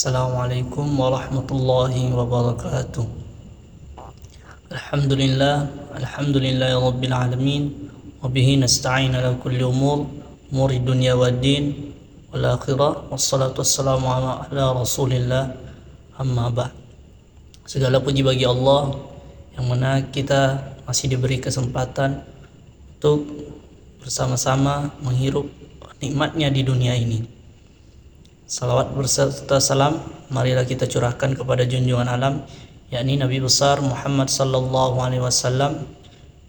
Assalamualaikum warahmatullahi wabarakatuh. Alhamdulillahi rabbil alamin. Wa bihi nasta'in ala kulli umuri dunya waddin wal akhirah. Wassalatu wassalamu ala rasulillah, amma ba'd. Segala puji bagi Allah yang mana kita masih diberi kesempatan untuk bersama-sama menghirup nikmatnya di dunia ini. Salawat berserta salam marilah kita curahkan kepada junjungan alam, yakni Nabi besar Muhammad sallallahu alaihi wasallam,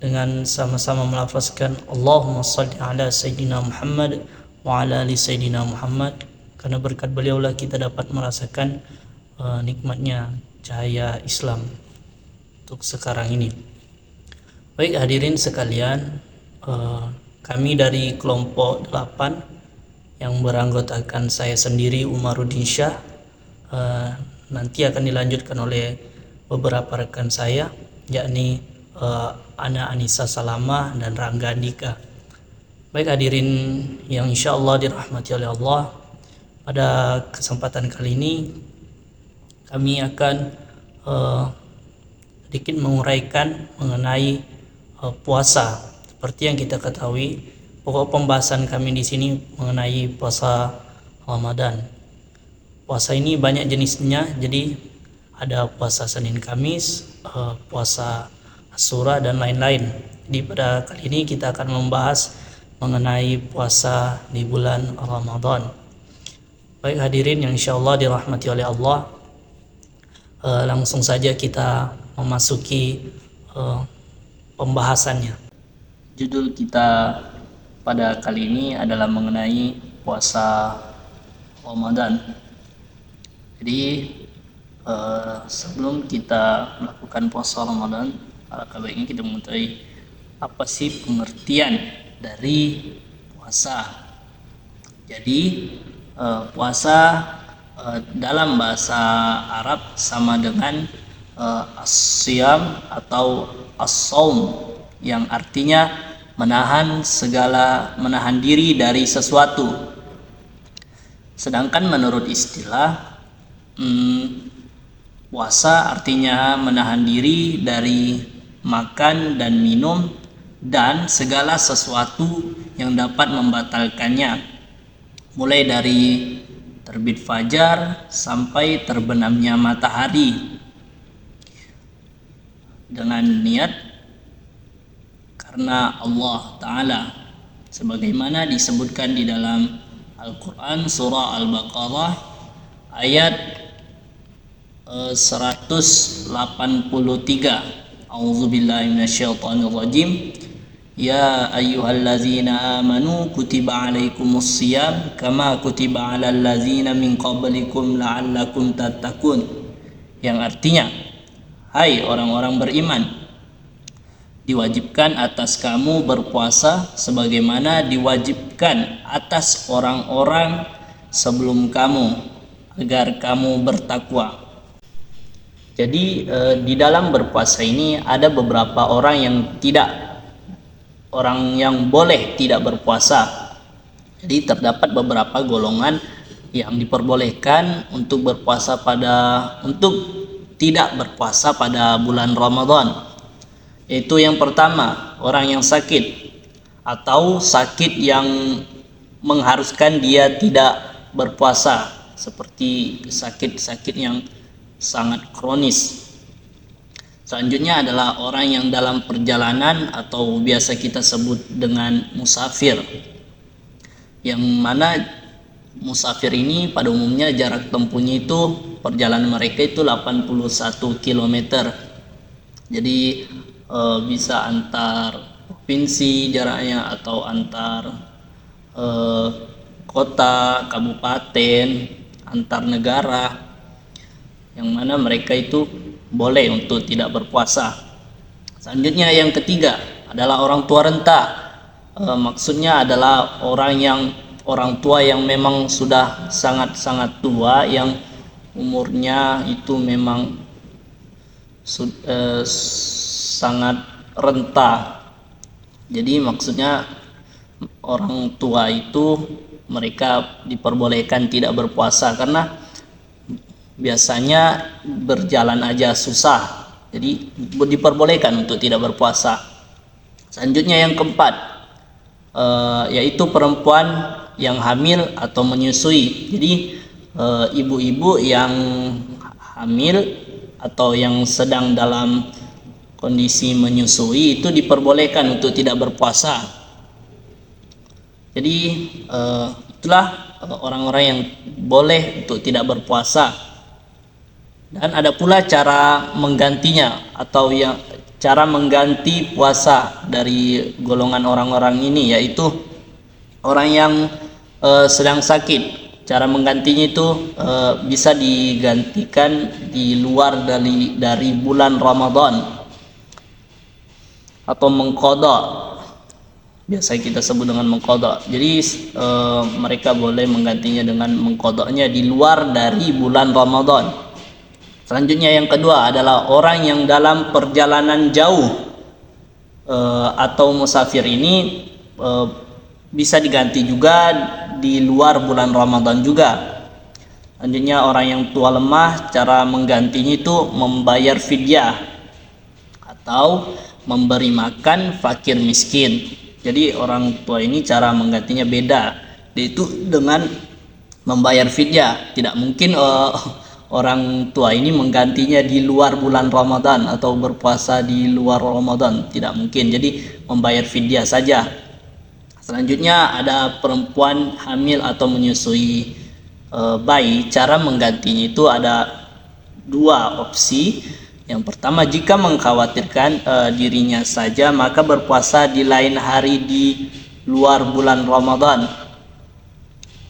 dengan sama-sama melafazkan Allahumma shalli ala sayyidina Muhammad wa ala ali sayyidina Muhammad, karena berkat beliaulah kita dapat merasakan nikmatnya cahaya Islam untuk sekarang ini. Baik hadirin sekalian, kami dari kelompok 8 yang beranggotakan saya sendiri, Umaruddin Syah, nanti akan dilanjutkan oleh beberapa rekan saya, yakni Ana Anissa Salamah dan Rangga Andika. Baik hadirin yang insya Allah dirahmati oleh Allah, pada kesempatan kali ini kami akan sedikit menguraikan mengenai puasa. Seperti yang kita ketahui, pokok pembahasan kami di sini mengenai puasa Ramadan. Puasa ini banyak jenisnya, jadi ada puasa Senin Kamis, puasa Asyura dan lain-lain. Jadi pada kali ini kita akan membahas mengenai puasa di bulan Ramadan. Baik hadirin yang insyaallah dirahmati oleh Allah, langsung saja kita memasuki pembahasannya. Judul kita pada kali ini adalah mengenai puasa Ramadan. Jadi sebelum kita melakukan puasa Ramadan, alangkah baiknya kita mengetahui apa sih pengertian dari puasa. Jadi puasa dalam bahasa Arab sama dengan as-siyam atau as-saum, yang artinya menahan diri dari sesuatu. Sedangkan menurut istilah, puasa artinya menahan diri dari makan dan minum dan segala sesuatu yang dapat membatalkannya, mulai dari terbit fajar sampai terbenamnya matahari, dengan niat karena Allah Ta'ala, sebagaimana disebutkan di dalam Al-Quran surah Al-Baqarah ayat 183. A'udzubillahi minasyaitonirrajim. Ya ayyuhallazina amanu kutiba alaikumus siyam kama kutiba alal ladzina min qablikum la'allakum tattaqun, yang artinya, hai orang-orang beriman, diwajibkan atas kamu berpuasa sebagaimana diwajibkan atas orang-orang sebelum kamu, agar kamu bertakwa. Jadi di dalam berpuasa ini ada beberapa orang yang boleh tidak berpuasa. Jadi terdapat beberapa golongan yang diperbolehkan untuk tidak berpuasa pada bulan Ramadan. Itu yang pertama, orang yang sakit atau sakit yang mengharuskan dia tidak berpuasa, seperti sakit-sakit yang sangat kronis. Selanjutnya adalah orang yang dalam perjalanan atau biasa kita sebut dengan musafir, yang mana musafir ini pada umumnya jarak tempuhnya itu, perjalanan mereka itu 81 km. Jadi bisa antar provinsi jaraknya atau antar kota, kabupaten, antar negara, yang mana mereka itu boleh untuk tidak berpuasa. Selanjutnya yang ketiga adalah orang tua renta. Maksudnya adalah orang tua yang memang sudah sangat-sangat tua, yang umurnya itu memang sangat renta. Jadi maksudnya orang tua itu mereka diperbolehkan tidak berpuasa, karena biasanya berjalan aja susah, jadi diperbolehkan untuk tidak berpuasa. Selanjutnya yang keempat, yaitu perempuan yang hamil atau menyusui. Jadi ibu-ibu yang hamil atau yang sedang dalam kondisi menyusui itu diperbolehkan untuk tidak berpuasa. Jadi itulah orang-orang yang boleh untuk tidak berpuasa. Dan ada pula cara menggantinya atau yang cara mengganti puasa dari golongan orang-orang ini, yaitu orang yang sedang sakit. Cara menggantinya itu bisa digantikan di luar dari bulan Ramadan atau mengqadha. Biasa kita sebut dengan mengqadha. Jadi mereka boleh menggantinya dengan mengqadhanya di luar dari bulan Ramadan. Selanjutnya yang kedua adalah orang yang dalam perjalanan jauh atau musafir. Ini bisa diganti juga di luar bulan Ramadan juga. Selanjutnya orang yang tua lemah, cara menggantinya itu membayar fidyah atau memberi makan fakir miskin. Jadi orang tua ini cara menggantinya beda, yaitu dengan membayar fidyah. Tidak mungkin orang tua ini menggantinya di luar bulan Ramadan atau berpuasa di luar Ramadan, tidak mungkin. Jadi membayar fidyah saja. Selanjutnya ada perempuan hamil atau menyusui bayi. Cara menggantinya itu ada dua opsi. Yang pertama, jika mengkhawatirkan dirinya saja, maka berpuasa di lain hari di luar bulan Ramadan.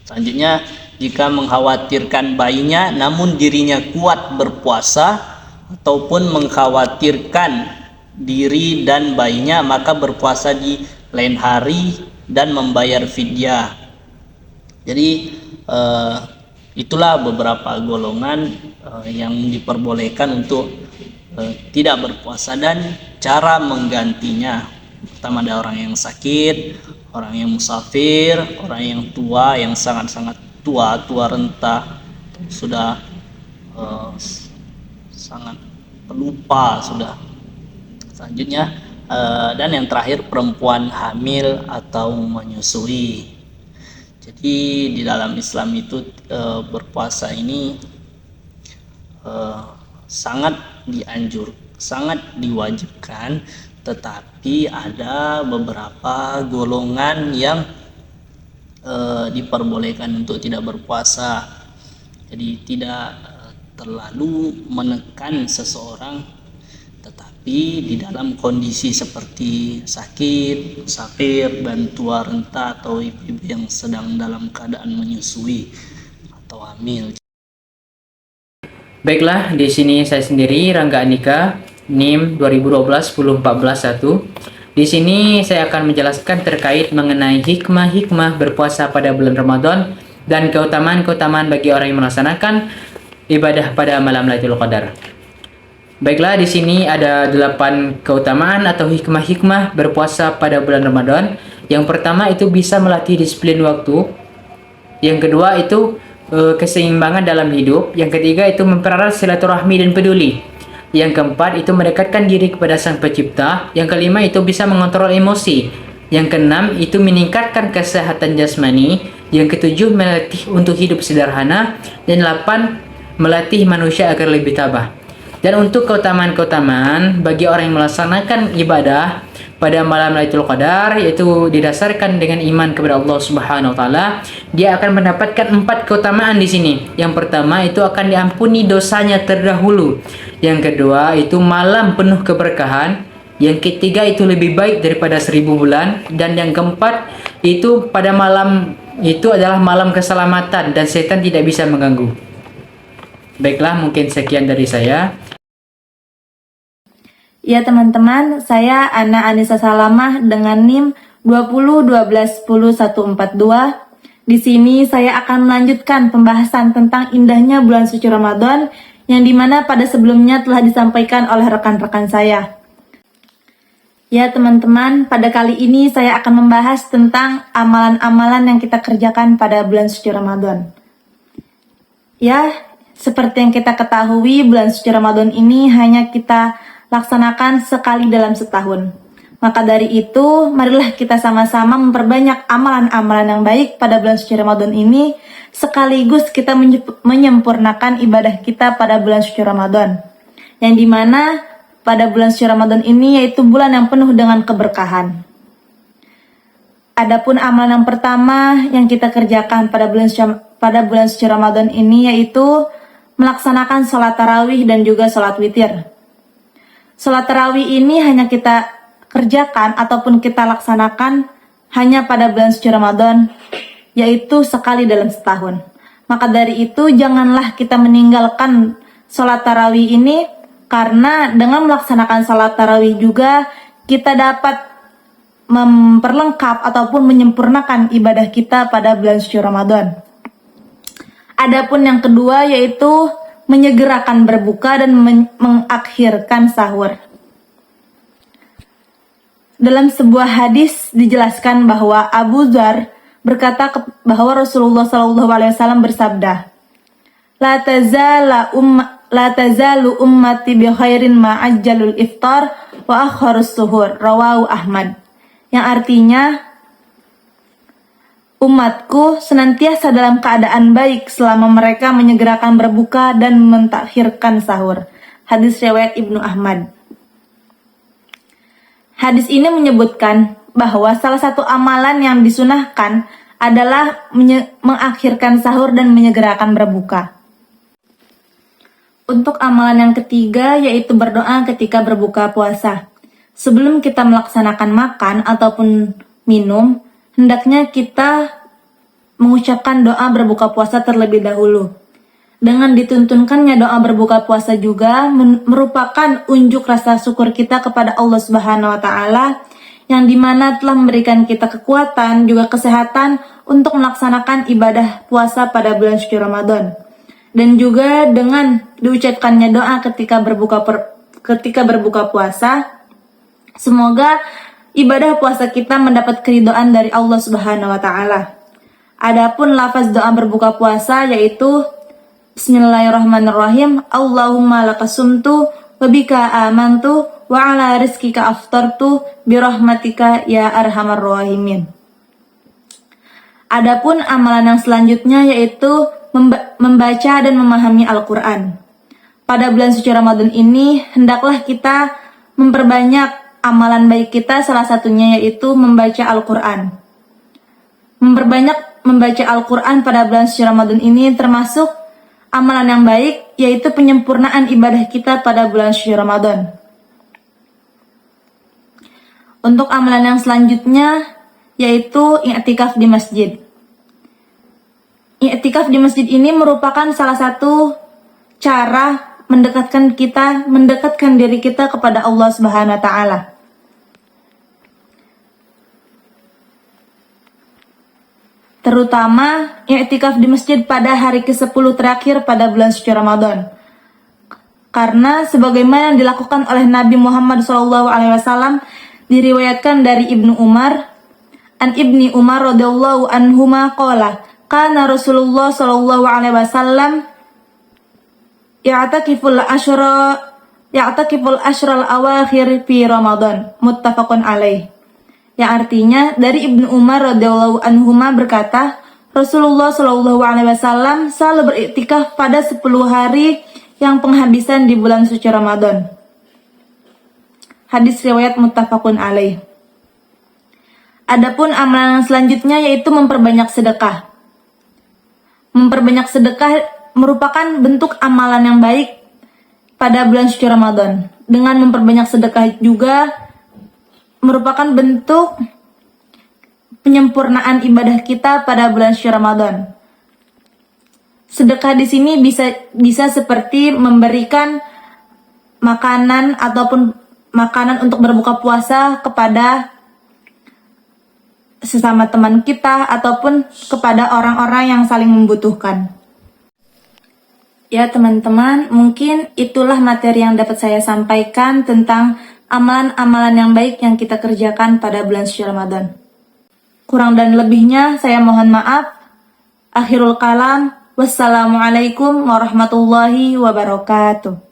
Selanjutnya, jika mengkhawatirkan bayinya namun dirinya kuat berpuasa, ataupun mengkhawatirkan diri dan bayinya, maka berpuasa di lain hari dan membayar fidyah. Jadi itulah beberapa golongan yang diperbolehkan untuk tidak berpuasa dan cara menggantinya. Pertama ada orang yang sakit, orang yang musafir, orang yang tua, yang sangat-sangat tua renta, sudah sangat pelupa sudah. Selanjutnya dan yang terakhir perempuan hamil atau menyusui. Jadi di dalam Islam itu berpuasa ini sangat sangat diwajibkan, tetapi ada beberapa golongan yang diperbolehkan untuk tidak berpuasa. Jadi tidak terlalu menekan seseorang, tetapi di dalam kondisi seperti sakit, musafir, dan tua renta atau ibu-ibu yang sedang dalam keadaan menyusui atau hamil. Baiklah, di sini saya sendiri Rangga Andika, NIM 2012-1014-1. Di sini saya akan menjelaskan terkait mengenai hikmah-hikmah berpuasa pada bulan Ramadan dan keutamaan-keutamaan bagi orang yang melaksanakan ibadah pada malam Lailatul Qadar. Baiklah, di sini ada 8 keutamaan atau hikmah-hikmah berpuasa pada bulan Ramadan. Yang pertama itu bisa melatih disiplin waktu. Yang kedua itu keseimbangan dalam hidup. Yang ketiga itu mempererat silaturahmi dan peduli. Yang keempat itu mendekatkan diri kepada Sang Pencipta. Yang kelima itu bisa mengontrol emosi. Yang keenam itu meningkatkan kesehatan jasmani. Yang ketujuh melatih untuk hidup sederhana. Dan 8 melatih manusia agar lebih tabah. Dan untuk keutamaan-keutamaan bagi orang yang melaksanakan ibadah pada malam Lailatul Qadar, yaitu didasarkan dengan iman kepada Allah Subhanahu wa taala, dia akan mendapatkan 4 keutamaan di sini. Yang pertama itu akan diampuni dosanya terdahulu. Yang kedua itu malam penuh keberkahan. Yang ketiga itu lebih baik daripada 1000 bulan. Dan yang keempat itu pada malam itu adalah malam keselamatan dan setan tidak bisa mengganggu. Baiklah, mungkin sekian dari saya. Ya teman-teman, saya Ana Anissa Salamah dengan NIM 2012-10-142. Di sini saya akan melanjutkan pembahasan tentang indahnya bulan suci Ramadan yang dimana pada sebelumnya telah disampaikan oleh rekan-rekan saya. Ya teman-teman, pada kali ini saya akan membahas tentang amalan-amalan yang kita kerjakan pada bulan suci Ramadan. Ya, Seperti yang kita ketahui, bulan suci Ramadan ini hanya kita laksanakan sekali dalam setahun. Maka dari itu, marilah kita sama-sama memperbanyak amalan-amalan yang baik pada bulan suci Ramadan ini, sekaligus kita menyempurnakan ibadah kita pada bulan suci Ramadan. Yang dimana pada bulan suci Ramadan ini yaitu bulan yang penuh dengan keberkahan. Adapun amalan yang pertama yang kita kerjakan pada bulan suci Ramadan ini yaitu melaksanakan sholat tarawih dan juga sholat witir. Sholat tarawih ini hanya kita kerjakan ataupun kita laksanakan hanya pada bulan suci Ramadan, yaitu sekali dalam setahun. Maka dari itu janganlah kita meninggalkan sholat tarawih ini, karena dengan melaksanakan sholat tarawih juga kita dapat memperlengkap ataupun menyempurnakan ibadah kita pada bulan suci Ramadan. Adapun yang kedua yaitu menyegerakan berbuka dan mengakhirkan sahur. Dalam sebuah hadis dijelaskan bahwa Abu Dzar berkata bahwa Rasulullah SAW bersabda, La tazalu ummati bi khairin ma'ajjalul iftar wa akharus suhur, rawahu Ahmad. Yang artinya, umatku senantiasa dalam keadaan baik selama mereka menyegerakan berbuka dan mentakhirkan sahur. Hadis riwayat Ibnu Ahmad. Hadis ini menyebutkan bahwa salah satu amalan yang disunahkan adalah mengakhirkan sahur dan menyegerakan berbuka. Untuk amalan yang ketiga yaitu berdoa ketika berbuka puasa. Sebelum kita melaksanakan makan ataupun minum, hendaknya kita mengucapkan doa berbuka puasa terlebih dahulu. Dengan dituntunkannya doa berbuka puasa juga merupakan unjuk rasa syukur kita kepada Allah Subhanahu wa taala yang dimana telah memberikan kita kekuatan juga kesehatan untuk melaksanakan ibadah puasa pada bulan suci Ramadan. Dan juga dengan diucapkannya doa ketika berbuka puasa, semoga ibadah puasa kita mendapat keridhaan dari Allah Subhanahu wa taala. Adapun lafaz doa berbuka puasa yaitu Bismillahirrahmanirrahim. Allahumma lakasumtu wa bika amantu wa ala rizkika aftartu birahmatika ya arhamar rahimin. Adapun amalan yang selanjutnya yaitu membaca dan memahami Al-Quran. Pada bulan suci Ramadan ini hendaklah kita memperbanyak amalan baik kita, salah satunya yaitu membaca Al-Quran. Memperbanyak membaca Al-Quran pada bulan suci Ramadan ini termasuk amalan yang baik, yaitu penyempurnaan ibadah kita pada bulan suci Ramadan. Untuk amalan yang selanjutnya yaitu i'tikaf di masjid. I'tikaf di masjid ini merupakan salah satu cara mendekatkan diri kita kepada Allah Subhanahu wa taala. Terutama i'tikaf di masjid pada hari ke-10 terakhir pada bulan suci Ramadan. Karena sebagaimana yang dilakukan oleh Nabi Muhammad SAW diriwayatkan dari Ibnu Umar, Ibni Umar radhiyallahu anhuma qala, kana Rasulullah sallallahu alaihi wasallam ya'takiful ashral awakhir fi Ramadan, muttafaqun alaih. Yang artinya dari Ibnu Umar radhiyallahu anhuma berkata, Rasulullah sallallahu alaihi wasallam selalu beriktikaf pada 10 hari yang penghabisan di bulan suci Ramadan. Hadis riwayat muttafaqun alaih. Adapun amalan selanjutnya yaitu memperbanyak sedekah. Memperbanyak sedekah merupakan bentuk amalan yang baik pada bulan suci Ramadan. Dengan memperbanyak sedekah juga merupakan bentuk penyempurnaan ibadah kita pada bulan suci Ramadan. Sedekah di sini bisa seperti memberikan makanan ataupun makanan untuk berbuka puasa kepada sesama teman kita ataupun kepada orang-orang yang saling membutuhkan. Ya teman-teman, mungkin itulah materi yang dapat saya sampaikan tentang amalan-amalan yang baik yang kita kerjakan pada bulan suci Ramadan. Kurang dan lebihnya saya mohon maaf. Akhirul kalam. Wassalamualaikum warahmatullahi wabarakatuh.